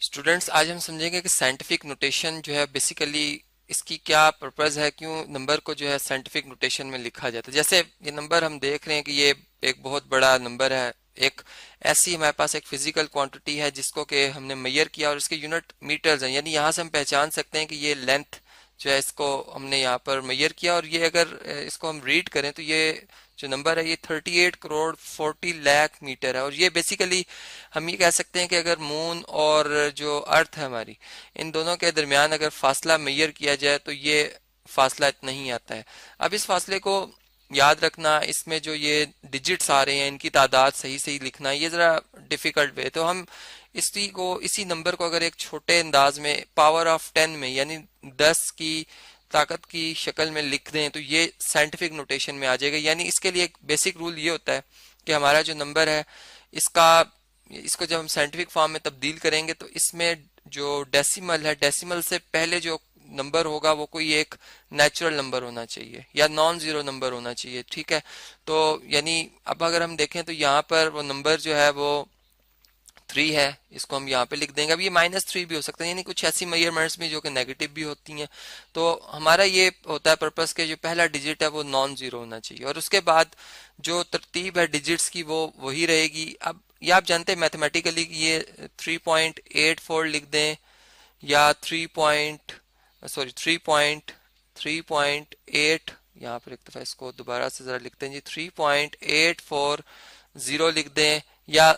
Students, आज हम समझेंगे कि साइंटिफिक नोटेशन जो है बेसिकली इसकी क्या पर्पस है, क्यों नंबर को जो है साइंटिफिक नोटेशन में लिखा जाता है। जैसे ये नंबर हम देख रहे हैं कि ये एक बहुत बड़ा नंबर है। एक ऐसी हमारे पास एक फिजिकल क्वांटिटी है जिसको कि हमने मेजर किया और इसके यूनिट मीटर्स हैं, यानी यहाँ से हम पहचान सकते हैं कि ये लेंथ जो है इसको हमने यहाँ पर मेजर किया। और ये अगर इसको हम रीड करें तो ये जो नंबर है ये 38 करोड़ 40 लाख मीटर है। और ये बेसिकली हम ये कह सकते हैं कि अगर मून और जो अर्थ है हमारी, इन दोनों के दरमियान अगर फासला मेजर किया जाए तो ये फासला इतना ही आता है। अब इस फासले को याद रखना, इसमें जो ये डिजिट्स आ रहे हैं इनकी तादाद सही सही लिखना, ये ज़रा डिफ़िकल्ट वे। तो हम इसी नंबर को अगर एक छोटे अंदाज में पावर ऑफ 10 में, यानी 10 की ताकत की शक्ल में लिख दें तो ये साइंटिफिक नोटेशन में आ जाएगा। यानी इसके लिए एक बेसिक रूल ये होता है कि हमारा जो नंबर है इसका इसको जब हम साइंटिफिक फॉर्म में तब्दील करेंगे तो इसमें जो डेसिमल है, डेसिमल से पहले जो नंबर होगा वो कोई एक नेचुरल नंबर होना चाहिए या नॉन जीरो नंबर होना चाहिए। ठीक है, तो यानी अब अगर हम देखें तो यहाँ पर वो नंबर जो है वो 3 है, इसको हम यहाँ पे लिख देंगे। अब ये -3 भी हो सकता है, यानी कुछ ऐसी मेजरमेंट्स भी जो कि नेगेटिव भी होती हैं। तो हमारा ये होता है पर्पस के जो पहला डिजिट है वो नॉन जीरो होना चाहिए और उसके बाद जो तरतीब है डिजिट्स की वो वही रहेगी। अब ये आप जानते हैं मैथमेटिकली कि ये 3.84 लिख दें या 3.8, यहाँ पर एक दफ़ा इसको दोबारा से ज़रा लिखते हैं जी, 3.840 लिख दें या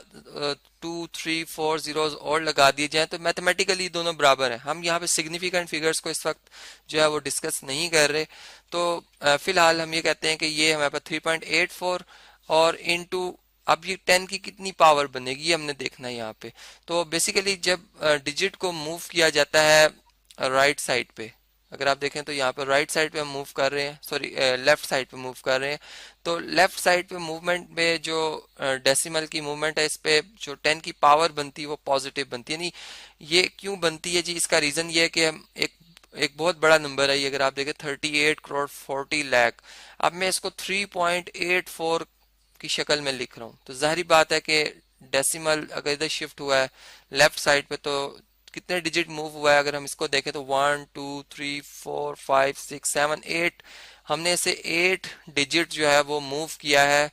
2 3 4 zeros और लगा दिए जाएं तो मैथमेटिकली दोनों बराबर हैं। हम यहाँ पे सिग्निफिकेंट फिगर्स को इस वक्त जो है वो डिस्कस नहीं कर रहे। तो फिलहाल हम ये कहते हैं कि ये हमारे पास 3.84 और इनटू, अब ये 10 की कितनी पावर बनेगी ये हमने देखना है यहाँ पे। तो बेसिकली जब डिजिट को मूव किया जाता है राइट साइड पे, अगर आप देखें तो यहाँ पर राइट साइड पे हम मूव कर रहे हैं, सॉरी लेफ्ट साइड पे मूव कर रहे हैं। तो लेफ्ट साइड पे मूवमेंट में जो डेसिमल की मूवमेंट है इस पे जो 10 की पावर बनती है वो पॉजिटिव बनती है। यानी ये क्यों बनती है जी, इसका रीजन ये है कि हम एक बहुत बड़ा नंबर है ये, अगर आप देखें 38 करोड़ 40 लाख। अब मैं इसको 3.84 की शक्ल में लिख रहा हूँ तो जाहिर बात है कि डेसिमल अगर इधर शिफ्ट हुआ है लेफ्ट साइड पे तो कितने डिजिट मूव हुआ है। अगर हम इसको देखें तो 1 2 3 4 5 6 7 8, हमने इसे 8 डिजिट जो है वो मूव किया है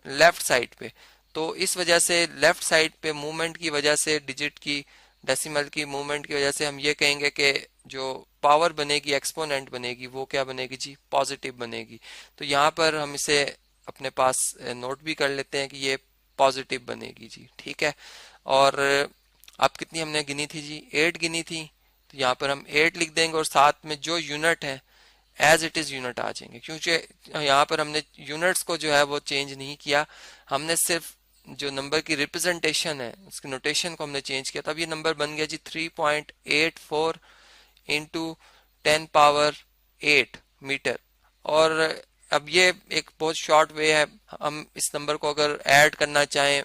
लेफ्ट साइड पे। तो इस वजह से लेफ्ट साइड पे मूवमेंट की वजह से डिजिट की, डेसिमल की मूवमेंट की वजह से हम ये कहेंगे कि जो पावर बनेगी, एक्सपोनेंट बनेगी, वो क्या बनेगी जी, पॉजिटिव बनेगी। तो यहाँ पर हम इसे अपने पास नोट भी कर लेते हैं कि ये पॉजिटिव बनेगी जी। ठीक है, और अब कितनी हमने गिनी थी जी, 8 गिनी थी। तो यहाँ पर हम 8 लिख देंगे और साथ में जो यूनिट है एज इट इज यूनिट आ जाएंगे, क्योंकि यहाँ पर हमने यूनिट्स को जो है वो चेंज नहीं किया, हमने सिर्फ जो नंबर की रिप्रेजेंटेशन है उसकी नोटेशन को हमने चेंज किया। तब ये नंबर बन गया जी 3.84 इंटू 10 पावर 8 मीटर। और अब ये एक बहुत शॉर्ट वे है, हम इस नंबर को अगर ऐड करना चाहें,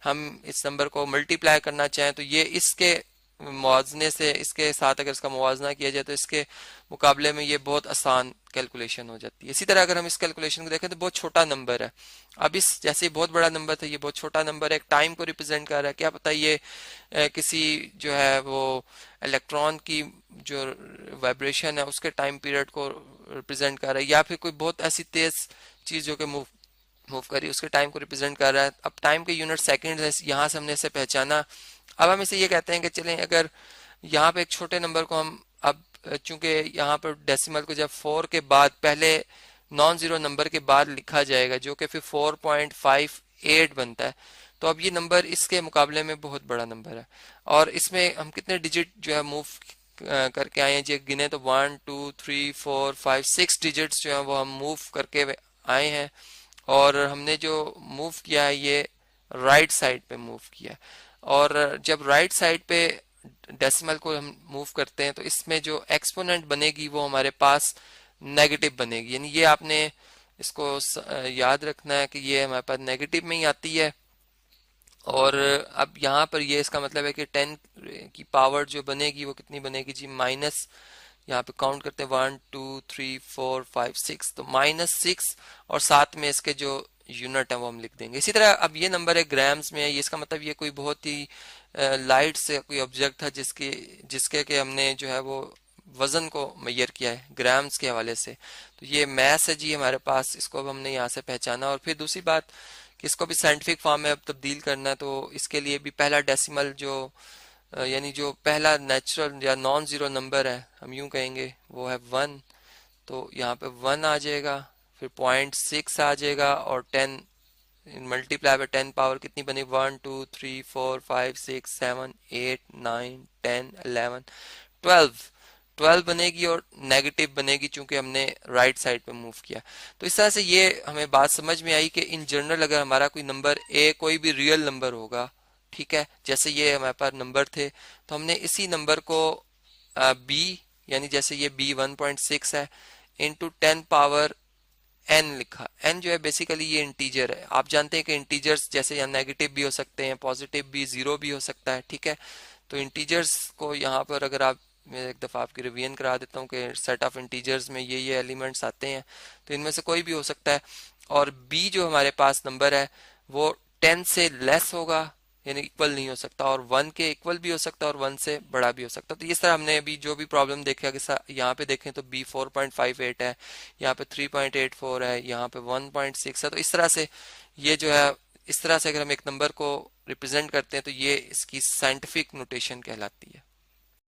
हम इस नंबर को मल्टीप्लाई करना चाहें तो ये इसके मुआवजने से, इसके साथ अगर इसका मुआवजना किया जाए तो इसके मुकाबले में ये बहुत आसान कैलकुलेशन हो जाती है। इसी तरह अगर हम इस कैलकुलेशन को देखें तो बहुत छोटा नंबर है। अब इस जैसे बहुत बड़ा नंबर था, ये बहुत छोटा नंबर है, एक टाइम को रिप्रेजेंट कर रहा है। क्या पता ये किसी जो है वो इलेक्ट्रॉन की जो वाइब्रेशन है उसके टाइम पीरियड को रिप्रेजेंट कर रहा है, या फिर कोई बहुत ऐसी तेज चीज जो कि मूव कर रही है उसके टाइम को रिप्रेजेंट कर रहा है। अब टाइम के यूनिट सेकंड है, यहाँ से हमने इसे पहचाना। अब हम इसे ये कहते हैं कि चलें अगर यहाँ पे एक छोटे नंबर को हम, अब चूंकि यहाँ पर डेसिमल को जब 4 के बाद पहले नॉन जीरो नंबर के बाद लिखा जाएगा जो कि फिर 4.58 बनता है, तो अब ये नंबर इसके मुकाबले में बहुत बड़ा नंबर है। और इसमें हम कितने डिजिट जो है मूव करके आए हैं जी, गिने तो 1 2 3 4 5 6 डिजिट्स जो है वो हम मूव करके आए हैं। और हमने जो मूव किया है ये राइट साइड पे मूव किया है। और जब राइट साइड पे डेसिमल को हम मूव करते हैं तो इसमें जो एक्सपोनेंट बनेगी वो हमारे पास नेगेटिव बनेगी। यानी ये आपने इसको याद रखना है कि ये हमारे पास नेगेटिव में ही आती है। और अब यहाँ पर ये इसका मतलब है कि 10 की पावर जो बनेगी वो कितनी बनेगी जी, माइनस, यहाँ पे काउंट करते हैं 1 2 3 4 5 6, तो -6 और साथ में इसके जो यूनिट है वो हम लिख देंगे। इसी तरह अब ये नंबर है ग्राम्स में है, ये इसका मतलब ये कोई बहुत ही लाइट से कोई ऑब्जेक्ट था जिसके जिसके के हमने जो है वो वजन को मेजर किया है ग्राम्स के हवाले से। तो ये मैथ है जी हमारे पास, इसको अब हमने यहाँ से पहचाना। और फिर दूसरी बात कि इसको भी साइंटिफिक फॉर्म में अब तब्दील करना है, तो इसके लिए भी पहला डेसिमल जो यानी जो पहला नेचुरल या नॉन जीरो नंबर है हम यूं कहेंगे वो है 1। तो यहाँ पे 1 आ जाएगा, फिर 0.6 आ जाएगा और 10 मल्टीप्लाई बाय 10 पावर कितनी बनी 1 2 3 4 5 6 7 8 9 10 11 12 12 बनेगी और नेगेटिव बनेगी चूंकि हमने राइट साइड पे मूव किया। तो इस तरह से ये हमें बात समझ में आई कि इन जनरल अगर हमारा कोई नंबर ए कोई भी रियल नंबर होगा, ठीक है, जैसे ये हमारे पास नंबर थे तो हमने इसी नंबर को बी यानी जैसे ये बी 1.6 है इंटू 10 पावर एन लिखा। एन जो है बेसिकली ये इंटीजर है। आप जानते हैं कि इंटीजर्स जैसे यहाँ नेगेटिव भी हो सकते हैं, पॉजिटिव भी, जीरो भी हो सकता है, ठीक है। तो इंटीजर्स को यहाँ पर अगर आप, मैं एक दफ़ा आपकी रिवीजन करा देता हूँ कि सेट ऑफ इंटीजर्स में ये एलिमेंट्स आते हैं, तो इनमें से कोई भी हो सकता है। और बी जो हमारे पास नंबर है वो 10 से लेस होगा यानी इक्वल नहीं हो सकता, और 1 के इक्वल भी हो सकता है और 1 से बड़ा भी हो सकता है। तो इस तरह हमने अभी जो भी प्रॉब्लम देखा कि यहाँ पे देखें तो बी 4.58 है, यहाँ पे 3.84 है, यहाँ पे 1.6 है। तो इस तरह से ये जो है, इस तरह से अगर हम एक नंबर को रिप्रेजेंट करते हैं तो ये इसकी साइंटिफिक नोटेशन कहलाती है।